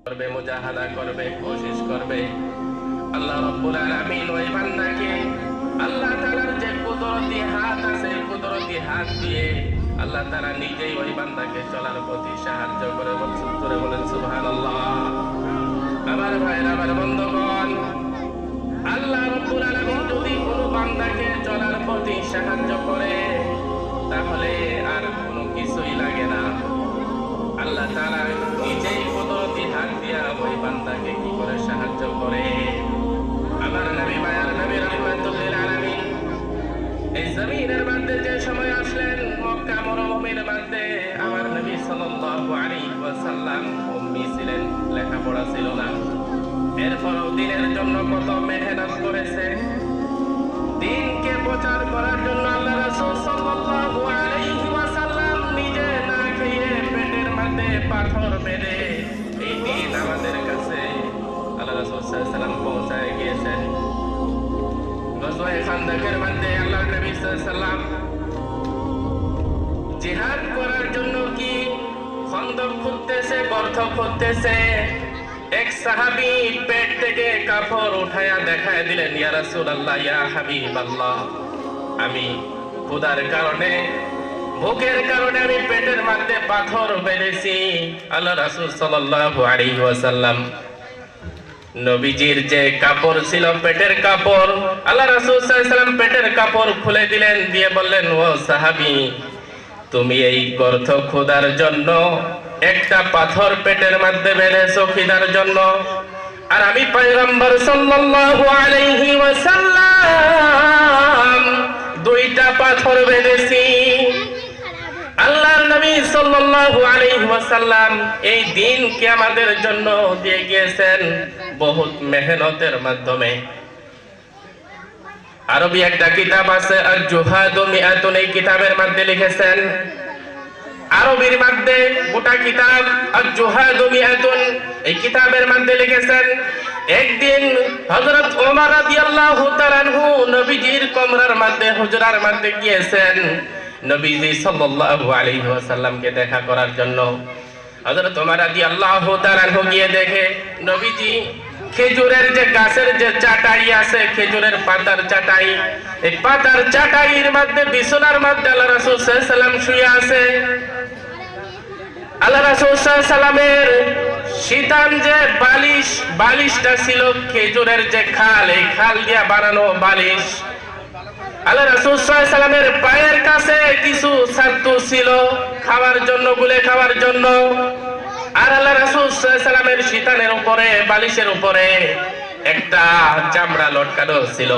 করবে, মুজাহাদা করবে, কোশিশ করবে। আল্লাহ রাব্বুল আলামিন ওই বান্দাকে আল্লাহ তাআলার যে কুদরতি হাত আছে, কুদরতি হাত দিয়ে আল্লাহ তাআলা নিজেই ওই বান্দাকে চলার পথে সাহায্য করে। বলেন সুবহানাল্লাহ। আমার ভাইরা, আমার বন্ধুগণ, আল্লাহ রাব্বুল আলামিন যদি কোনো বান্দাকে চলার পথে সাহায্য করে তাহলে আর কোনো কিছুই লাগে না। আল্লাহ তাআলা নিজেই কুদরতি হাত দিয়া ওই বান্দাকে কি করে সাহায্য করে। আমার নবী, মায়ার নবী রাহমাতুল লিল আলামিন এই জমিনের মধ্যে যে সময় আসলেন, মক্কা মরুভূমির মধ্যে আমার নবী সাল্লাল্লাহু আলাইহি ওয়াসাল্লাম উম্মি ছিলেন, লেখাপড়া ছিল না। এরপরও দিনের জন্য কত মেহনত করেছে। দিনকে প্রচার করার জন্য আল্লাহ রাসূল সাল্লাল্লাহু আলাইহি ওয়াসাল্লাম নিজে না খেয়ে পেটের মধ্যে পাথর বেঁধে এই দিন আমাদের কাছে আল্লাহ রাসূল সাল্লাল্লাহু আলাইহি ওয়াসাল্লাম পৌঁছায় গিয়েছেন। গজওয়ে খান্দকের মধ্যে আল্লাহর নবী সাল্লাল্লাহু আলাইহি ওয়াসাল্লাম জিহাদ করার জন্য কি খন্দক খুঁড়তেছে, গর্ত খুঁড়তেছে। এক সাহাবী পেট থেকে কাপড় উঠায়া দেখায় দিলেন, ইয়া রাসূলুল্লাহ, ইয়া হাবিবাল্লাহ, আমি ক্ষুধার কারণে, ভোগের কারণে আমি পেটের মধ্যে পাথর বেঁধেছি। আল্লাহ রাসূল সাল্লাল্লাহু আলাইহি ওয়াসাল্লাম নবীজির যে কাপড় ছিল, পেটের কাপড়, আল্লাহ রাসূল সাল্লাল্লাহু আলাইহি ওয়াসাল্লাম পেটের কাপড় খুলে দিলেন, দিয়ে বললেন, ও সাহাবী, তুমি এই গর্ত খোদার জন্য একটা পাথর পেটের মধ্যে বেঁধেছো খিদার জন্য, আর আমি পয়গম্বর সাল্লাল্লাহু আলাইহি ওয়াসাল্লাম দুইটা পাথর বেঁধেছি। আল্লাহর নবী সাল্লাল্লাহু আলাইহি ওয়াসাল্লাম এই দিনকে আমাদের জন্য দিয়ে গিয়েছেন বহুত মেহনতের মাধ্যমে। আরবি একটা কিতাব আছে, আল-জুহাদু মিআতুন, এই কিতাবের মধ্যে লিখেছেন, আরবির মধ্যে গোটা কিতাব আল-জুহাদু মিআতুন, এই কিতাবের মধ্যে লিখেছেন, একদিন হযরত ওমর রাদিয়াল্লাহু তাআলা আনহু নবীজির কমরার মধ্যে, হুজরার মধ্যে গিয়েছেন নবীজি সাল্লাল্লাহু আলাইহি ওয়াসাল্লামকে দেখা করার জন্য। হযরত ওমর রাদিয়াল্লাহু তাআলা আনহু গিয়ে দেখে নবীজি খেজুরের যে গাছের যে চাটাই আছে, খেজুরের পাতার চাটাই, এই পাতার চাটাইয়ের মধ্যে বিছানার মধ্যে আল্লাহ রাসূল সাল্লাল্লাহু আলাইহি ওয়াসাল্লাম শুয়ে আছে। আল্লাহ রাসূল সাল্লাল্লাহু আলাইহি ওয়াসাল্লামের শীতান যে বালিশ, বালিশটা ছিল খেজুরের যে খাল, এই খাল দিয়ে বানানো বালিশ। আল্লাহ রাসূল সাল্লাল্লাহু আলাইহি ওয়াসাল্লামের পায়ের কাছে কিছু ছাতু ছিল খাওয়ার জন্য, গুলে খাওয়ার জন্য। আর আল্লাহ রাসূল সাল্লাল্লাহু আলাইহি ওয়াসাল্লামের শীতানের উপরে, বালিশের উপরে একটা চামড়া লটকানো ছিল।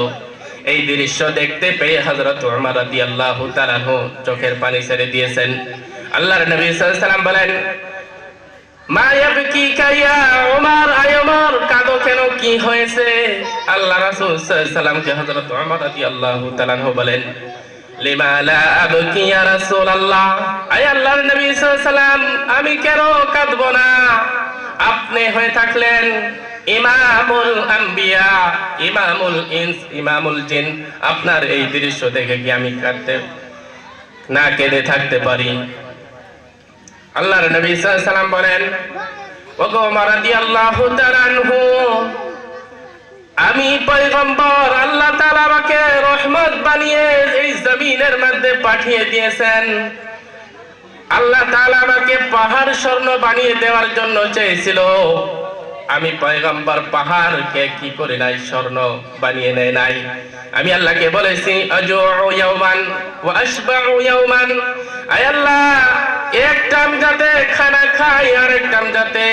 এই দৃশ্য দেখতে পেয়ে হযরত ওমর রাদিয়াল্লাহু তাআলা আনহু চোখের পানি ছেড়ে দিয়েছেন। আল্লাহর নবী সাল্লাল্লাহু আলাইহি ওয়াসাল্লাম বলেন, মা ইয়াবকিকা ইয়া ওমর, আয় ওমর, কাঁদো কেন, কি হয়েছে? আল্লাহ রাসূল সাল্লাল্লাহু আলাইহি ওয়াসাল্লামকে হযরত ওমর রাদিয়াল্লাহু তাআলা আনহু বলেন, লিমা লা আবকি ইয়া রাসূলুল্লাহ, আয় আল্লাহর নবী সাল্লাল্লাহু আলাইহি ওয়াসাল্লাম, আমি কেন কাঁদবো না? আপনি হয়ে থাকলেন ইমামুল আম্বিয়া, ইমামুল ইনস, ইমামুল জিন, আপনার এই দৃশ্য দেখে কি আমি কাঁদতে না কেঁদে থাকতে পারি? আল্লাহর নবী সাল্লাল্লাহু আলাইহি ওয়াসাল্লাম বলেন, ওগো ওমর রাদিয়াল্লাহু তাআলা আনহু, আমি পয়গম্বর, আল্লাহ তাআলা আমাকে রহমত বানিয়ে এই জমিনের মধ্যে পাঠিয়ে দিয়েছেন। আল্লাহ তাআলা আমাকে পাহাড় স্বর্ণ বানিয়ে দেওয়ার জন্য চেয়েছিল। আমি পয়গম্বর পাহাড়কে কি করে নাই, স্বর্ণ বানিয়ে নেয় নাই। আমি আল্লাহকে বলেছি, আজুউ ইয়াওমান ওয়া আশবাউ ইয়াওমান, আয় আল্লাহ, এক টাইম যাতে খানা খাই আর এক টাইম যাতে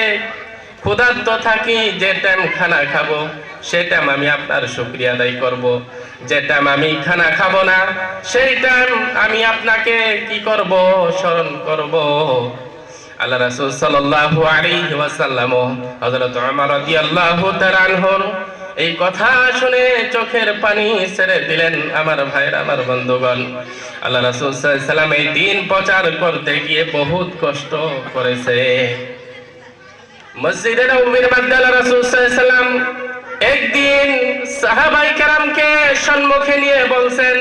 ক্ষুধার্ত থাকি, যে টাইম খানা খাবো সেই টাইম আমি আপনার শুকরিয়া আদায় করব, যে টাইম আমি খানা খাবো না সেই টাইম আমি আপনাকে কি করব, স্মরণ করব। আল্লাহ রাসূল সাল্লাল্লাহু আলাইহি ওয়াসাল্লাম হযরত ওমর রাদিয়াল্লাহু তাআলা আনহুর এই কথা শুনে চোখের পানি ছেড়ে দিলেন। আমার ভাইরা, আমার বন্ধুগণ, আল্লাহ রাসূল সাল্লাল্লাহু আলাইহি ওয়াসাল্লাম এই দিন প্রচার করতে গিয়ে বহুত কষ্ট করেছে। মসজিদে নববীর মধ্যে আল্লাহ রাসূল সাল্লাল্লাহু আলাইহি ওয়াসাল্লাম একদিন সাহাবায়ে কেরামকে সম্মুখে নিয়ে বলছেন,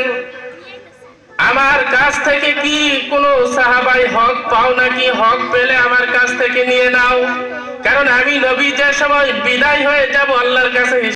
আমার কাছ থেকে কি কোনো সাহাবাই হক পাও নাকি? হক পেলে আমার কাছ থেকে নিয়ে নাও। কারণ আমি নবী যে সময় বিদায় হয়ে যাব আল্লাহর কাছে